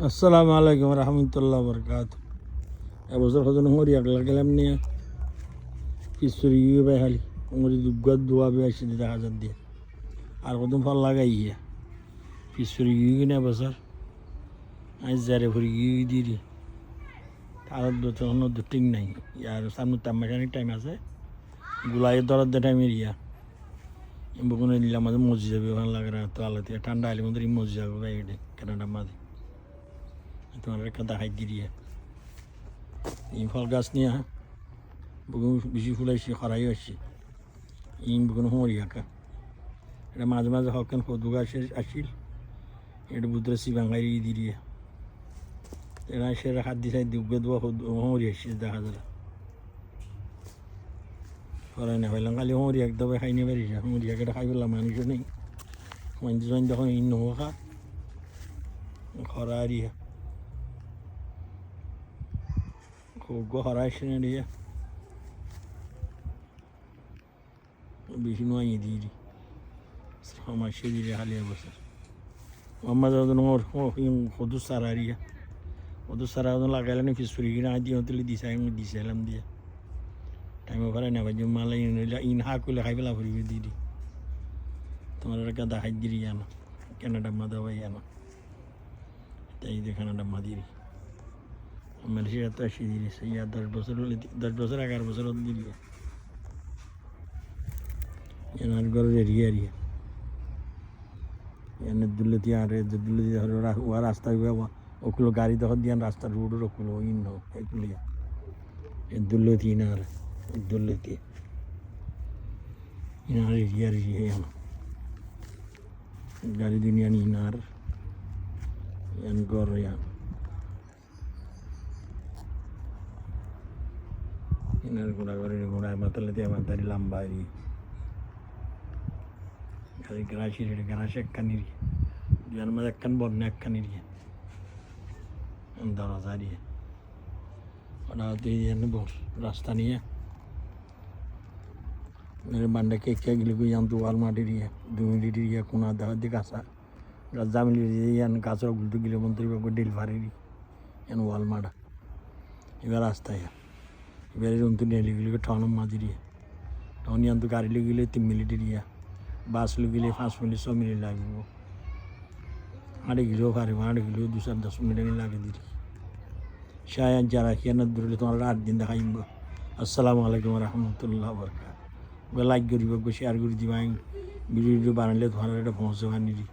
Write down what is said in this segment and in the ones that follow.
আসসালামু আলাইকুম রহমতুল্লাহ বরকাত। এবছর কত হরি একলা গেলাম নিয়ে পিছরি গিয়ে ভাই খালি হরি দুর্গত দোয়া বে আসে দিতে হাজার দিয়ে আর কত ফল লাগাই গিয়ে পিছরি গিয়ে কিনে এবছর আজ যারে ভরি গিয়ে দিই তার তখন ঠিক নাই আর সামনে তামাশানির টাইম আছে গুলাই দরার দে টাইমের ইয়া বকুনে নিলাম মাঝে মজি যাবে ওখানে লাগে না তো আলো থেকে ঠান্ডা আইলে মধ্যে মজি যাবে ভাই এটা কেনাডার মাঝে তোমার একটা দেখাই দিয়ে এই ফল গাছ নিয়ে বগুন বেশি ফুলাইছি খরাই আসছে ইম বগুন হরি আঁকা এটা মাঝে মাঝে হকেন সদু গাছ আসিল এটা বুদ্রে সিবাঙ্গাই দিয়ে এরা সে হাত দিয়ে দুগে দোয়া হরি আসছে দেখা যায় খরাই না পাইলাম খালি হরি একদমে খাই নিয়ে পারিস হরি একটা খাই পেলাম মানুষও নেই মানুষ যখন ইন নহো খা খরা আরিয়া খুব খরা আসছে না দিয়ে বেশি নয় দিয়ে সমস্যা দিয়ে হালিয়া বছর আমার যখন ওর সদু সারা আরিয়া সদু সারা লাগাইলে না ফিসফুরি কিনা দিয়ে তুলি দিছে আমি দিছিলাম দিয়ে টাইম ওখানে না ভাই মালা ইন হা করলে খাই পেলা ফুরিবে দিদি তোমার একটা দেখাই দিই জানো কেনাডা মা দেওয়াই জানো তাই দিয়ে কানাডা মা দিই আমার সে এত আসি দিয়েছে ইয়া 10 বছর হলে 10 বছর 11 বছর দিলি এনার ঘরে এরিয়া এরিয়া এনে দুলতি আর দুলতি ওরা রাস্তা ওগুলো গাড়ি দখল দিয়ে রাস্তা রোড ওগুলো ইন এগুলো দুলতি ইনার দুলতি ইনার এরিয়া এরিয়া গাড়ি দুনিয়া ইনার এন ঘর ইনার গোড়া ঘরে গোড়ায় মাতালে দিয়ে আমার দাড়ি লম্বা গাড়ি গ্রাসি রেডি গ্রাস একখানির দুয়ার মাঝে একখান বন্যা একখানির দরজা দিয়ে ওটা দিয়ে রাস্তা নিয়ে বান্ডা কে গেলে জানতো ওয়াল মাটি দিয়ে 2 মিনিট দিয়ে কোনা দেওয়ার দিকে আসা গাছ জামিলি দিয়ে গাছের গুলতে গেলে মন্ত্রী ডেলিভারি এন ওয়াল মাটা এবার রাস্তায় এবারে রুমতো নেলিগুলিকে ঠানো মাঝি দিয়ে তখন ইয়ান্ত গাড়ি লেগেলে 3 মিনিট দিয়ে বাস লেগেলে 5 মিনিট 6 মিনিট লাগবে হাঁটে গেলেও পারবে হাঁটে গেলেও 2-10 মিনিট লাগে দিদি শায়ান যারা খেয়ানো দূরে তোমার 8 দিন দেখাইব। আসসালামু আলাইকুম রহমতুল্লাহ বরকাত লাইক করিব শেয়ার করে দিবা ভিডিও বানালে তোমার এটা পৌঁছে বানি দি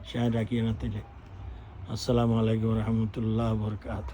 শায়ান রাখিয়ে না তাইলে। আসসালামু আলাইকুম রহমতুল্লাহ বরকাত।